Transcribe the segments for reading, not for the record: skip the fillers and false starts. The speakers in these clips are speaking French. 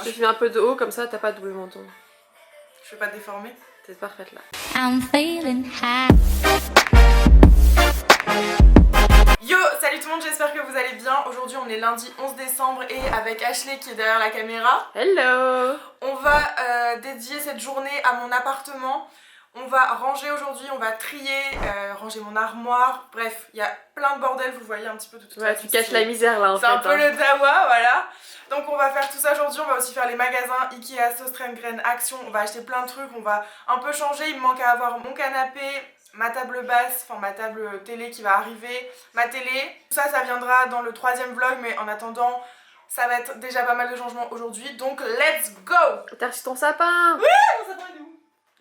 Je fais un peu de haut, comme ça t'as pas de double menton. Je vais pas te déformer. T'es parfaite là. I'm feeling high. Yo, salut tout le monde, j'espère que vous allez bien. Aujourd'hui on est lundi 11 décembre et avec Ashley qui est derrière la caméra. Hello. On va dédier cette journée à mon appartement. On va ranger aujourd'hui, on va trier, ranger mon armoire. Bref, il y a plein de bordel, vous voyez un petit peu de tout ça. Ouais, tu caches la misère là en fait. C'est un peu le dawa, voilà. Donc on va faire tout ça aujourd'hui, on va aussi faire les magasins Ikea, Søstrene, Action. On va acheter plein de trucs, on va un peu changer. Il me manque à avoir mon canapé, ma table basse, enfin ma table télé qui va arriver, ma télé. Tout ça, ça viendra dans le troisième vlog, mais en attendant, ça va être déjà pas mal de changements aujourd'hui. Donc let's go! T'as reçu ton sapin? Oui, mon sapin il est où?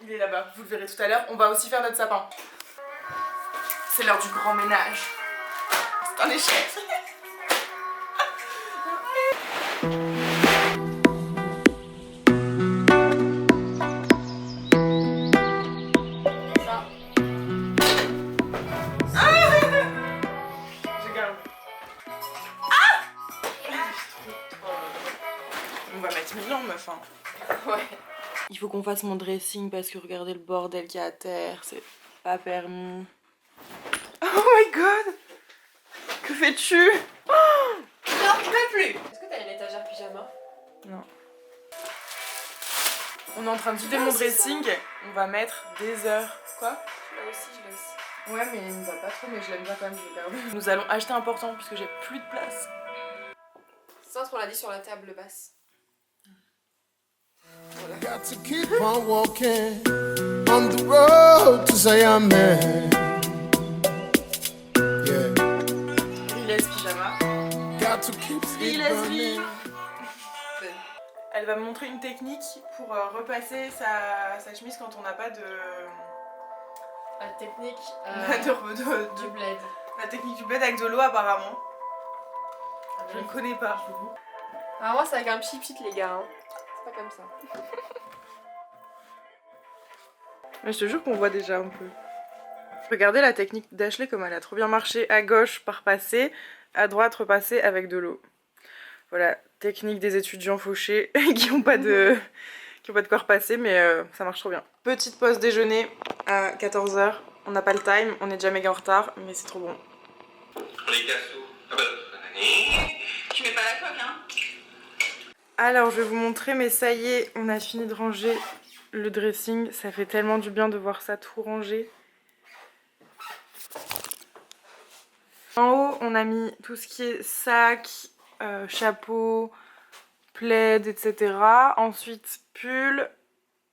Il est là-bas, vous le verrez tout à l'heure. On va aussi faire notre sapin. C'est l'heure du grand ménage. C'est un échec. On va mettre 1000 ans, meuf. Hein. Ouais. Il faut qu'on fasse mon dressing parce que regardez le bordel qu'il y a à terre, c'est pas permis. Oh my god! Que fais-tu? Oh non, je peux plus! Est-ce que t'as une étagère pyjama? Non. On est en train de vider mon dressing, on va mettre des heures. Quoi? Là aussi, je l'ai aussi. Ouais, mais il nous va pas trop, mais je l'aime bien quand même, je le garde. Nous allons acheter important puisque j'ai plus de place. Ça, on l'a dit sur la table basse. Got to keep on walking on the road to Zion, man. Yeah. Riles pyjama. Got to keep it burning. Elle va me montrer une technique pour repasser sa chemise quand on n'a pas de... La technique du bled. La technique du bled avec de l'eau apparemment. Je ne connais pas. Ah, moi, c'est avec un pchit les gars. Hein. C'est pas comme ça. Mais je te jure qu'on voit déjà un peu. Regardez la technique d'Ashley comme elle a trop bien marché. À gauche par passer, à droite repasser avec de l'eau. Voilà, technique des étudiants fauchés qui ont pas de quoi repasser, mais ça marche trop bien. Petite pause déjeuner à 14 h. On n'a pas le time, on est déjà méga en retard, mais c'est trop bon. Les cassos. Ah bah, tu mets pas la coque, hein? Alors, je vais vous montrer, mais ça y est, on a fini de ranger le dressing. Ça fait tellement du bien de voir ça tout rangé. En haut, on a mis tout ce qui est sac, chapeau, plaid, etc. Ensuite, pull,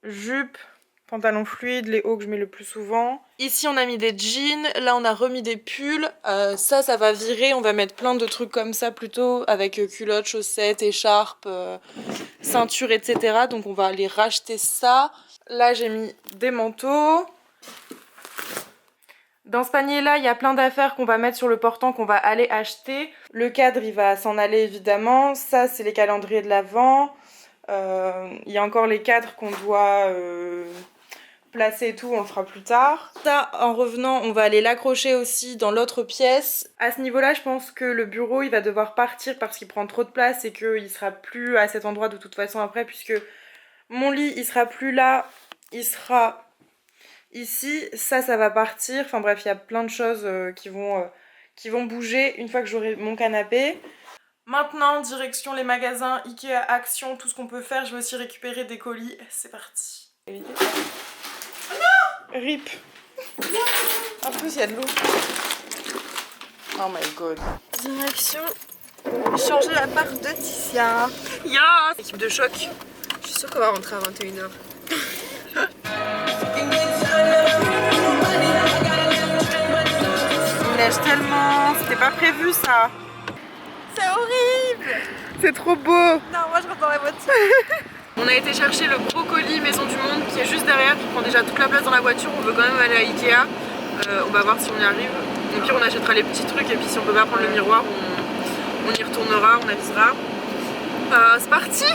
jupe, pantalon fluide, les hauts que je mets le plus souvent. Ici, on a mis des jeans. Là, on a remis des pulls. Ça va virer. On va mettre plein de trucs comme ça plutôt, avec culottes, chaussettes, écharpes, ceinture, etc. Donc, on va aller racheter ça. Là, j'ai mis des manteaux. Dans ce panier-là, il y a plein d'affaires qu'on va mettre sur le portant, qu'on va aller acheter. Le cadre, il va s'en aller évidemment. Ça, c'est les calendriers de l'Avent. Il y a encore les cadres qu'on doit placer et tout, on le fera plus tard. Ça, en revenant, on va aller l'accrocher aussi dans l'autre pièce. À ce niveau-là, je pense que le bureau, il va devoir partir parce qu'il prend trop de place et qu'il sera plus à cet endroit de toute façon après, puisque mon lit, il sera plus là, il sera... ici, ça va partir. Enfin bref, il y a plein de choses qui vont bouger une fois que j'aurai mon canapé. Maintenant, direction les magasins Ikea, Action, tout ce qu'on peut faire. Je vais aussi récupérer des colis. C'est parti. Oh non! RIP. En plus, il y a de l'eau. Oh my god. Direction. Changer la part de Ticia. Yes! Équipe de choc. Je suis sûre qu'on va rentrer à 21 h. Il neige tellement, c'était pas prévu ça. C'est horrible! C'est trop beau. Non, moi je rentre dans la voiture. On a été chercher le gros colis Maison du Monde qui est juste derrière, qui prend déjà toute la place dans la voiture. On veut quand même aller à Ikea. On va voir si on y arrive. Au pire, on achètera les petits trucs et puis si on peut pas prendre le miroir, on y retournera, on avisera. C'est parti!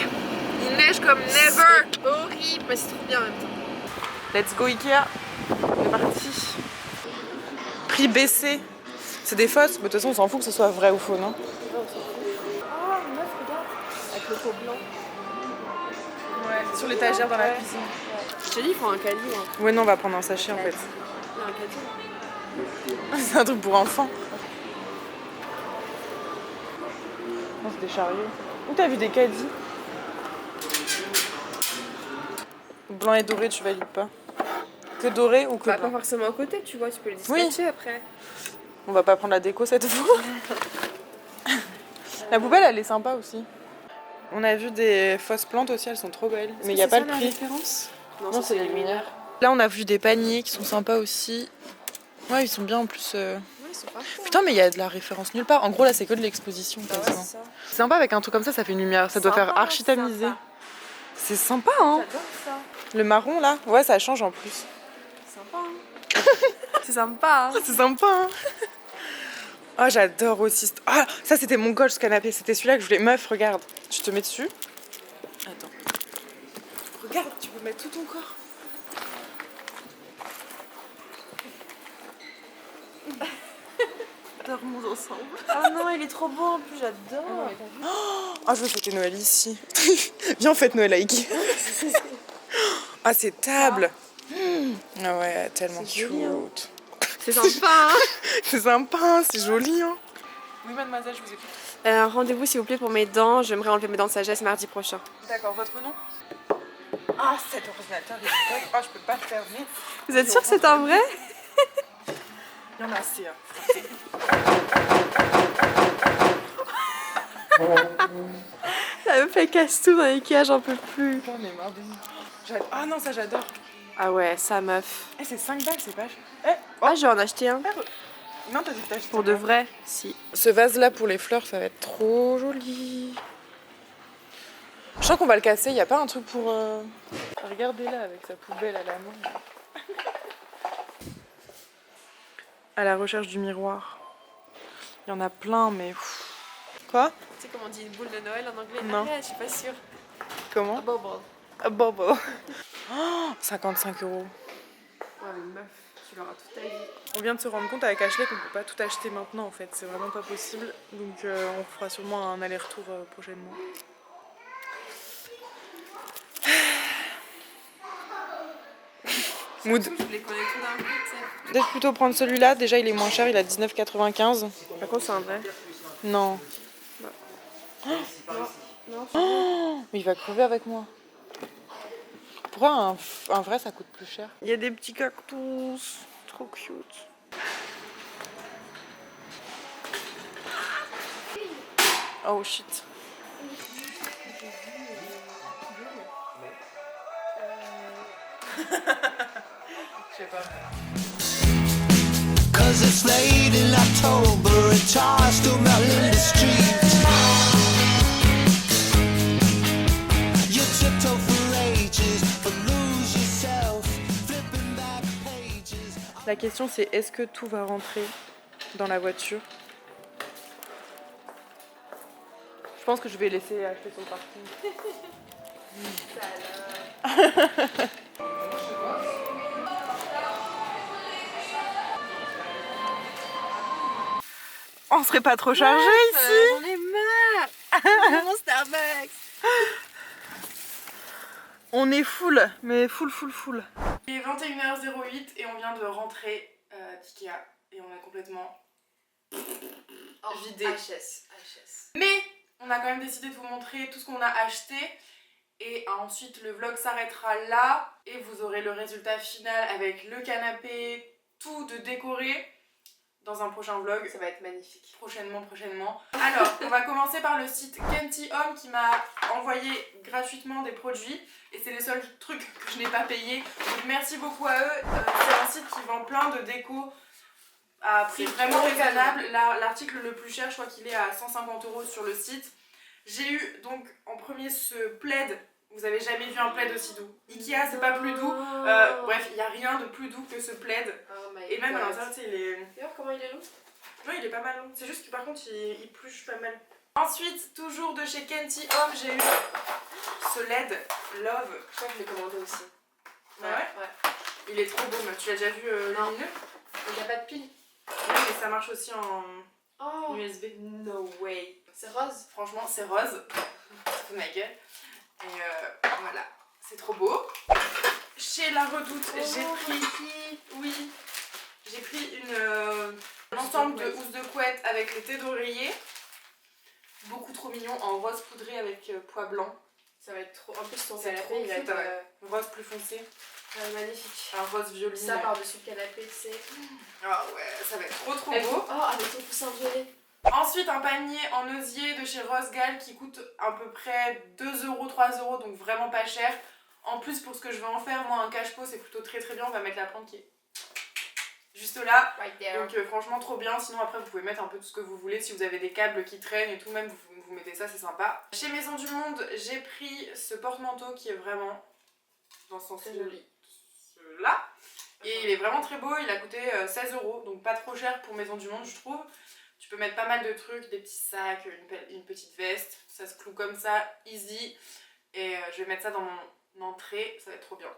Il neige comme never! Horrible, mais c'est trop bien en même temps. Let's go Ikea. On est parti. Prix baissé. C'est des fausses, mais de toute façon on s'en fout que ce soit vrai ou faux, non? Oh, meuf, regarde. Avec le pot blanc. sur l'étagère dans la cuisine. Je te dis, il faut un caddie. Hein. Ouais, non, on va prendre un sachet en fait. Il y a un caddie. C'est un truc pour enfants. Non, c'est des chariots. Où t'as vu des caddies? Blanc et doré, tu valides pas? Que doré ou que Bah, blanc? pas forcément à côté, tu vois, tu peux les dispatcher après. On va pas prendre la déco cette fois. La poubelle, elle est sympa aussi. On a vu des fausses plantes aussi, elles sont trop belles. Mais il n'y a pas le prix. Non, c'est les luminaires. Là, on a vu des paniers qui sont sympas aussi. Ouais, ils sont bien en plus. Ouais, ils sont pas fous. Putain, mais il y a de la référence nulle part. En gros, là, c'est que de l'exposition. Bah ouais, quasiment. c'est ça. C'est sympa avec un truc comme ça fait une lumière. Ça doit Sympa, faire archi tamisé. sympa. C'est sympa, hein. J'adore ça. Le marron, là, ouais, ça change en plus. Sympa, hein. C'est sympa, hein. C'est sympa, hein. Oh, j'adore aussi. Ah, ça, c'était mon goal, ce canapé. C'était celui-là que je voulais. Meuf, regarde. Tu te mets dessus. Attends. Regarde, tu peux mettre tout ton corps. Dormons ensemble. Ah non, il est trop beau en plus, j'adore. Oh, je veux fêter Noël ici. Viens, on fête Noël à Ikea. Ah, c'est table. Ah ouais, tellement C'est cute. joli, hein. C'est sympa, hein. C'est sympa, hein, c'est joli. Hein. Oui, mademoiselle, je vous écoute. Rendez-vous s'il vous plaît pour mes dents. J'aimerais enlever mes dents de sagesse mardi prochain. D'accord, votre nom? Ah, cet ordinateur, il est bug. Oh, je peux pas le fermer. Vous êtes sûr que c'est un vrai? Il y en a assez. Hein. La meuf elle casse tout dans Ikea, j'en peux plus. J'en ai marre de... Ah non, ça j'adore. Ah ouais, ça meuf. Eh, c'est 5 balles, c'est pas cher. Eh, oh. Ah, je vais en acheter un. Non, t'as dit que t'achetais Pour de vrai, si. Ce vase-là pour les fleurs, ça va être trop joli. Je sens qu'on va le casser, y a pas un truc pour... Regardez-la avec sa poubelle à la main. À la recherche du miroir. Il y en a plein, mais... Quoi? Tu sais comment on dit une boule de Noël en anglais? Non. Arrête, je suis pas sûre. Comment? Un bubble. Ah, bobo. Oh, 55 €. Ouais, mais meuf, tu l'auras toute ta vie. On vient de se rendre compte avec Ashley qu'on peut pas tout acheter maintenant en fait, c'est vraiment pas possible. Donc on fera sûrement un aller-retour prochainement. Mood. Je voulais qu'on ait tout d'un coup, tu sais. Peut-être plutôt prendre celui-là, déjà il est moins cher, il a 19,95. Par contre, c'est un vrai. Non. Non, Oh, il va crever avec moi. Pourquoi un vrai ça coûte plus cher? Il y a des petits cactus, trop cute. Oh shit. Je sais pas. Cause it's late in October and cars still melting the streets. You tiptoe for ages, but lose yourself, flipping back pages. La question c'est est-ce que tout va rentrer dans la voiture? Je pense que je vais laisser acheter sur le parking. On serait pas trop chargé ici? J'en ai marre. Mon Starbucks. On est full, mais full. Il est 21h08 et on vient de rentrer d'Ikea et on a complètement vidé. HS. Mais on a quand même décidé de vous montrer tout ce qu'on a acheté et ensuite le vlog s'arrêtera là et vous aurez le résultat final avec le canapé, tout de décoré dans un prochain vlog. Ça va être magnifique. Prochainement. Alors, on va commencer par le site Kenty Home qui m'a envoyé gratuitement des produits et c'est les seuls trucs que je n'ai pas payés. Donc merci beaucoup à eux. C'est un site qui vend plein de déco à prix vraiment raisonnable. L'article le plus cher, je crois qu'il est à 150 € sur le site. J'ai eu donc en premier ce plaid. Vous avez jamais vu un plaid aussi doux. Ikea, c'est pas plus doux. Bref, il n'y a rien de plus doux que ce plaid. Oh my Et même à God. l'intérieur, tu sais, il est... D'ailleurs, comment il est long? Non, il est pas mal long. C'est juste que par contre, il pluche pas mal. Ensuite, toujours de chez Kenty Home, j'ai eu ce LED Love. Je crois que je l'ai commandé aussi. Ah ouais? Il est trop beau, mais tu l'as déjà vu Non. lumineux? Il n'y a pas de pile. Oui, mais ça marche aussi en Oh, USB. no way. C'est rose. Franchement, c'est rose. Ça fout de ma gueule. Et voilà. C'est trop beau. Chez La Redoute, j'ai pris un ensemble de housses de couette avec le thé d'oreiller. Beaucoup trop mignon, en rose poudré avec pois blanc. Ça va être trop. En plus, ton C'est canapé, trop il va cute, être ouais. Rose plus foncé. magnifique. Un rose violine. Ça par-dessus le canapé, tu sais. Ah ouais, ça va être trop Elle- beau. Oh, avec ton coussin violet. Ensuite, un panier en osier de chez Rose Gal qui coûte à peu près 2 €, 3 €, donc vraiment pas cher. En plus, pour ce que je vais en faire, moi, un cache-pot, c'est plutôt très très bien. On va mettre la plante qui est juste là. Right there. Donc franchement, trop bien. Sinon, après, vous pouvez mettre un peu tout ce que vous voulez. Si vous avez des câbles qui traînent et tout, même, vous mettez ça, c'est sympa. Chez Maison du Monde, j'ai pris ce porte-manteau qui est vraiment dans ce sens là. Et il est vraiment très beau. Il a coûté 16 €, donc pas trop cher pour Maison du Monde, je trouve. Tu peux mettre pas mal de trucs, des petits sacs, une petite veste. Ça se cloue comme ça, easy. Et je vais mettre ça dans mon entrée, ça va être trop bien.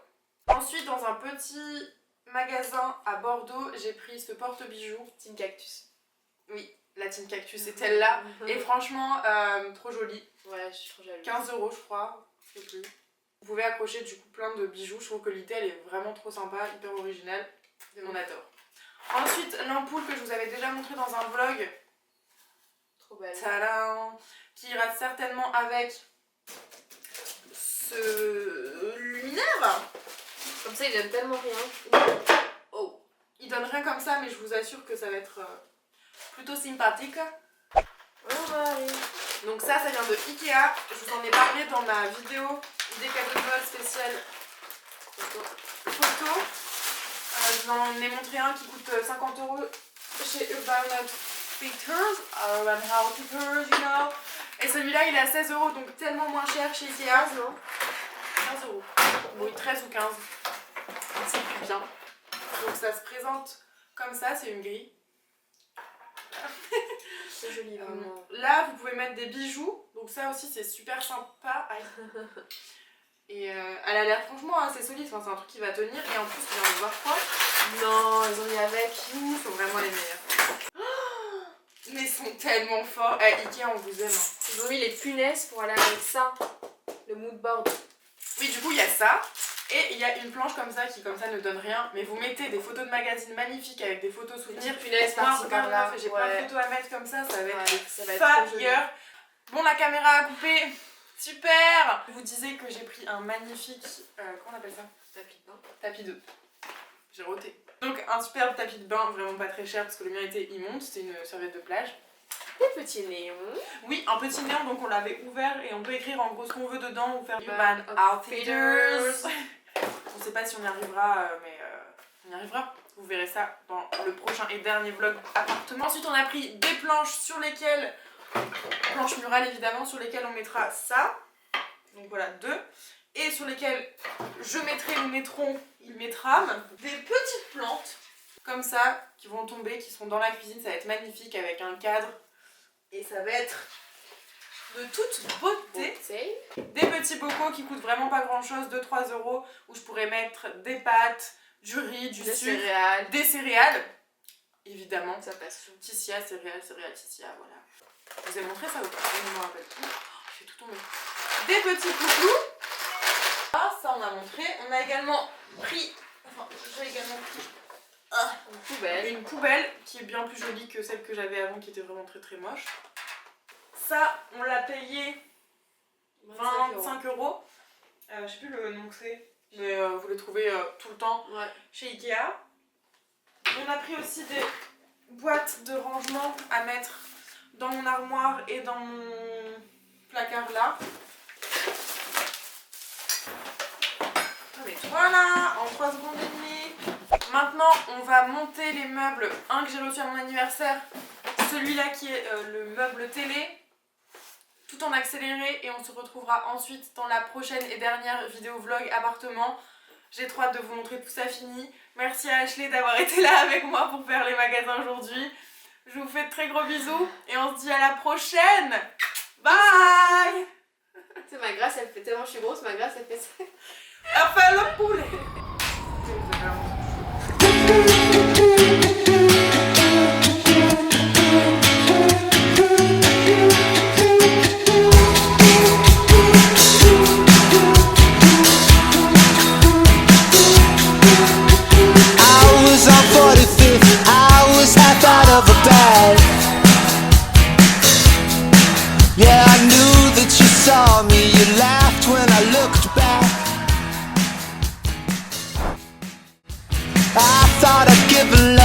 Ensuite, dans un petit magasin à Bordeaux, j'ai pris ce porte-bijoux. Team Cactus. Oui, la Team Cactus, c'est elle-là. Et franchement, trop jolie. Ouais, je suis trop jalouse. 15 € je crois, je sais plus. Vous pouvez accrocher du coup plein de bijoux. Je trouve que l'idée elle est vraiment trop sympa, hyper originale. On adore. Ensuite, l'ampoule que je vous avais déjà montré dans un vlog. Trop belle. Tadam, qui ira certainement avec ce luminaire. Comme ça, il donne tellement rien. Oh, il donne rien comme ça, mais je vous assure que ça va être plutôt sympathique. On va aller. Donc ça vient de Ikea. Je vous en ai parlé dans ma vidéo idée cadeau de Noël spéciale photo. Je vous en ai montré un qui coûte 50 € chez Urban Outfitters, you know. Et celui-là il est à 16 €, donc tellement moins cher chez Ikea. 15, non 15 €. Oui, 13 ou 15. C'est plus bien. Donc ça se présente comme ça, c'est une grille. C'est joli, vraiment. Là, vous pouvez mettre des bijoux, donc ça aussi c'est super sympa. Aïe. Et elle a l'air franchement assez solide, enfin, c'est un truc qui va tenir. Et en plus, on vient de voir quoi. Non, ils ont mis avec. Ils sont vraiment les meilleurs. Oh, mais ils sont tellement forts. Ikea, on vous aime. Hein. Ils ont mis les punaises pour aller avec ça. Le mood board. Oui, du coup, il y a ça. Et il y a une planche comme ça qui, comme ça, ne donne rien. Mais vous mettez des photos de magazines magnifiques avec des photos souvenirs. Punaises Moi, par-ci regarde, par-là. j'ai plein de photos à mettre comme ça va être ça va être trop joli. fire. Bon, la caméra a coupé. Super. Je vous disais que j'ai pris un magnifique, comment on appelle ça? Tapis de bain. Tapis de... J'ai roté. Donc un superbe tapis de bain, vraiment pas très cher parce que le mien était immonde, c'était une serviette de plage. Des petits néons. Oui, un petit néon, donc on l'avait ouvert et on peut écrire en gros ce qu'on veut dedans ou faire Urban Urban Outfitters. On sait pas si on y arrivera, mais on y arrivera. Vous verrez ça dans le prochain et dernier vlog appartement. Ensuite on a pris des planches sur lesquelles, planches murales évidemment, sur lesquelles on mettra ça. Donc voilà, 2. Et sur lesquelles je mettrai, nous mettrons, ils mettront des petites plantes comme ça qui vont tomber, qui seront dans la cuisine. Ça va être magnifique avec un cadre et ça va être de toute beauté. Des petits bocaux qui coûtent vraiment pas grand chose, 2-3 € où je pourrais mettre des pâtes, du riz, du Des sucre, céréales. des céréales. Évidemment, Ça passe. Tissia, céréales, Tissia, voilà. Je vous ai montré ça ou pas? Je me rappelle plus. J'ai tout tombé. Des petits coucous. Ah, ça on a montré. On a également pris, enfin j'ai également pris une poubelle qui est bien plus jolie que celle que j'avais avant qui était vraiment très très moche. Ça on l'a payé 25 €. Je sais plus le nom que c'est, mais vous les trouvez tout le temps chez Ikea. On a pris aussi des boîtes de rangement à mettre dans mon armoire et dans mon placard là. Voilà, en 3 secondes et demie. Maintenant, on va monter les meubles. Un que j'ai reçu à mon anniversaire, celui-là qui est le meuble télé, tout en accéléré. Et on se retrouvera ensuite dans la prochaine et dernière vidéo vlog appartement. J'ai trop hâte de vous montrer tout ça fini. Merci à Ashley d'avoir été là avec moi pour faire les magasins aujourd'hui. Je vous fais de très gros bisous et on se dit à la prochaine. Bye. Tu sais, ma grasse, elle fait tellement, je suis grosse, ma grasse, elle fait ça. Elle fait le poulet. God, I'd give a